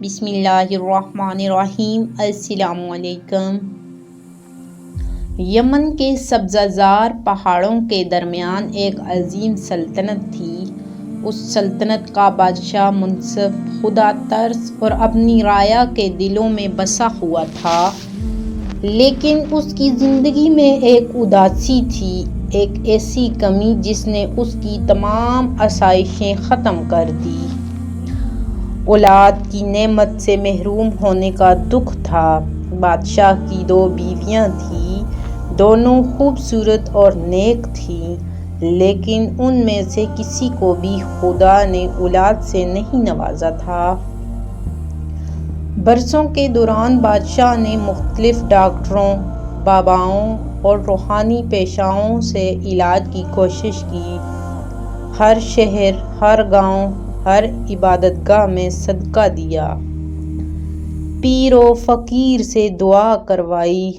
بسم اللہ الرحمن الرحیم۔ السلام علیکم۔ یمن کے سبزہ زار پہاڑوں کے درمیان ایک عظیم سلطنت تھی۔ اس سلطنت کا بادشاہ منصف، خدا ترس اور اپنی رعایا کے دلوں میں بسا ہوا تھا، لیکن اس کی زندگی میں ایک اداسی تھی، ایک ایسی کمی جس نے اس کی تمام آسائشیں ختم کر دی۔ اولاد کی نعمت سے محروم ہونے کا دکھ تھا۔ بادشاہ کی 2 بیویاں تھیں، دونوں خوبصورت اور نیک تھیں، لیکن ان میں سے کسی کو بھی خدا نے اولاد سے نہیں نوازا تھا۔ برسوں کے دوران بادشاہ نے مختلف ڈاکٹروں، باباؤں اور روحانی پیشواؤں سے علاج کی کوشش کی۔ ہر شہر، ہر گاؤں، ہر عبادت گاہ میں صدقہ دیا، پیر و فقیر سے دعا کروائی،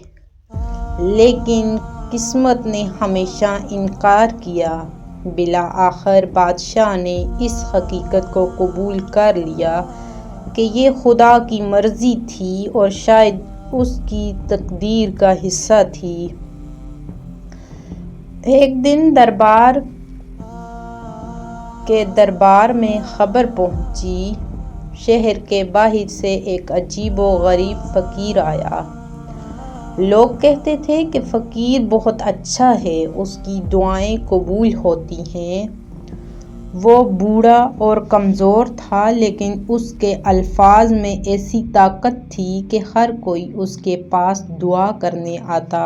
لیکن قسمت نے ہمیشہ انکار کیا۔ بالآخر بادشاہ نے اس حقیقت کو قبول کر لیا کہ یہ خدا کی مرضی تھی اور شاید اس کی تقدیر کا حصہ تھی۔ ایک دن دربار میں خبر پہنچی، شہر کے باہر سے ایک عجیب و غریب فقیر آیا۔ لوگ کہتے تھے کہ فقیر بہت اچھا ہے، اس کی دعائیں قبول ہوتی ہیں۔ وہ بوڑھا اور کمزور تھا، لیکن اس کے الفاظ میں ایسی طاقت تھی کہ ہر کوئی اس کے پاس دعا کرنے آتا۔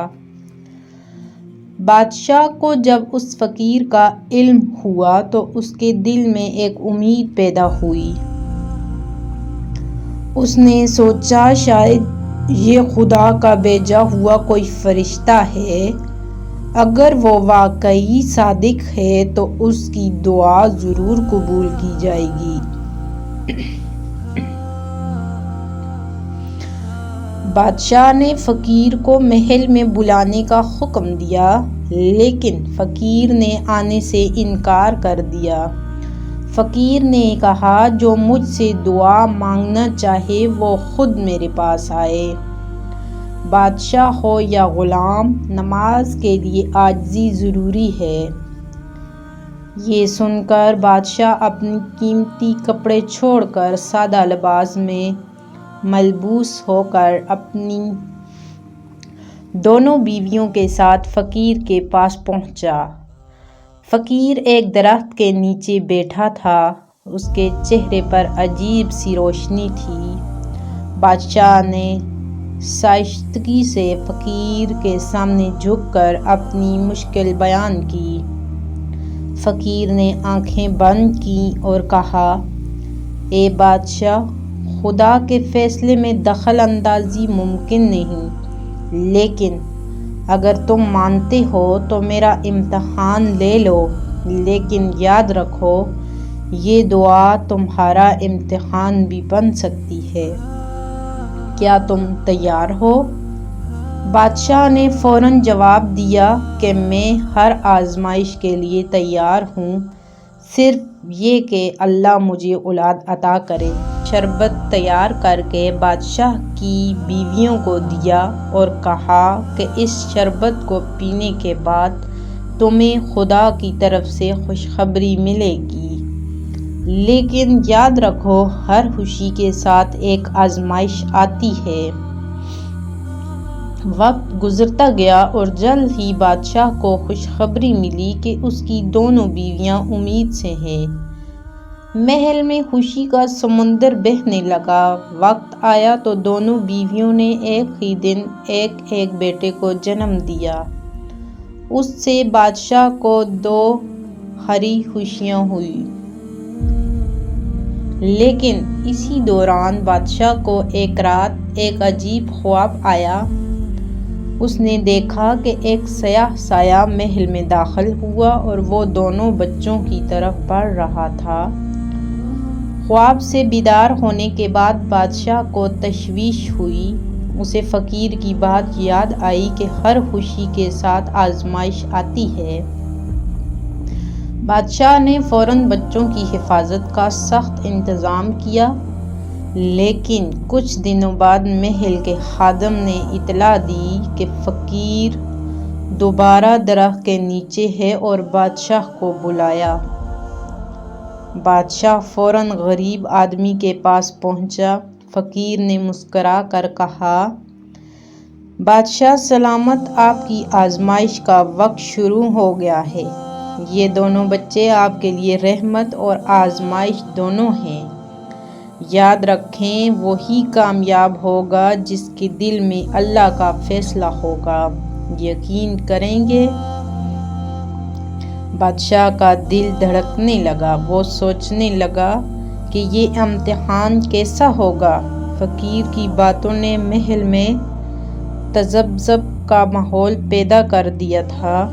بادشاہ کو جب اس فقیر کا علم ہوا تو اس کے دل میں ایک امید پیدا ہوئی۔ اس نے سوچا شاید یہ خدا کا بھیجا ہوا کوئی فرشتہ ہے۔ اگر وہ واقعی صادق ہے تو اس کی دعا ضرور قبول کی جائے گی۔ بادشاہ نے فقیر کو محل میں بلانے کا حکم دیا، لیکن فقیر نے آنے سے انکار کر دیا۔ فقیر نے کہا، جو مجھ سے دعا مانگنا چاہے وہ خود میرے پاس آئے۔ بادشاہ ہو یا غلام، نماز کے لیے عاجزی ضروری ہے۔ یہ سن کر بادشاہ اپنے قیمتی کپڑے چھوڑ کر سادہ لباس میں ملبوس ہو کر اپنی دونوں بیویوں کے ساتھ فقیر کے پاس پہنچا۔ فقیر ایک درخت کے نیچے بیٹھا تھا، اس کے چہرے پر عجیب سی روشنی تھی۔ بادشاہ نے شائستگی سے فقیر کے سامنے جھک کر اپنی مشکل بیان کی۔ فقیر نے آنکھیں بند کیں اور کہا، اے بادشاہ، خدا کے فیصلے میں دخل اندازی ممکن نہیں، لیکن اگر تم مانتے ہو تو میرا امتحان لے لو، لیکن یاد رکھو یہ دعا تمہارا امتحان بھی بن سکتی ہے۔ کیا تم تیار ہو؟ بادشاہ نے فوراً جواب دیا کہ میں ہر آزمائش کے لیے تیار ہوں، صرف یہ کہ اللہ مجھے اولاد عطا کرے۔ شربت تیار کر کے بادشاہ کی بیویوں کو دیا اور کہا کہ اس شربت کو پینے کے بعد تمہیں خدا کی طرف سے خوشخبری ملے گی، لیکن یاد رکھو ہر خوشی کے ساتھ ایک آزمائش آتی ہے۔ وقت گزرتا گیا اور جلد ہی بادشاہ کو خوشخبری ملی کہ اس کی دونوں بیویاں امید سے ہیں۔ محل میں خوشی کا سمندر بہنے لگا۔ وقت آیا تو دونوں بیویوں نے ایک ہی دن ایک بیٹے کو جنم دیا۔ اس سے بادشاہ کو 2 ہری خوشیاں ہوئیں۔ لیکن اسی دوران بادشاہ کو ایک رات ایک عجیب خواب آیا۔ اس نے دیکھا کہ ایک سیاہ سایہ محل میں داخل ہوا اور وہ دونوں بچوں کی طرف بڑھ رہا تھا۔ خواب سے بیدار ہونے کے بعد بادشاہ کو تشویش ہوئی۔ اسے فقیر کی بات یاد آئی کہ ہر خوشی کے ساتھ آزمائش آتی ہے۔ بادشاہ نے فوراً بچوں کی حفاظت کا سخت انتظام کیا، لیکن کچھ دنوں بعد محل کے خادم نے اطلاع دی کہ فقیر دوبارہ درخت کے نیچے ہے اور بادشاہ کو بلایا۔ بادشاہ فوراً غریب آدمی کے پاس پہنچا۔ فقیر نے مسکرا کر کہا، بادشاہ سلامت، آپ کی آزمائش کا وقت شروع ہو گیا ہے۔ یہ دونوں بچے آپ کے لیے رحمت اور آزمائش دونوں ہیں۔ یاد رکھیں، وہی کامیاب ہوگا جس کے دل میں اللہ کا فیصلہ ہوگا۔ یقین کریں گے؟ بادشاہ کا دل دھڑکنے لگا۔ وہ سوچنے لگا کہ یہ امتحان کیسا ہوگا۔ فقیر کی باتوں نے محل میں تذبذب کا ماحول پیدا کر دیا تھا۔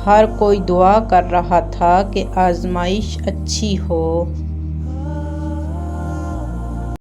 ہر کوئی دعا کر رہا تھا کہ آزمائش اچھی ہو۔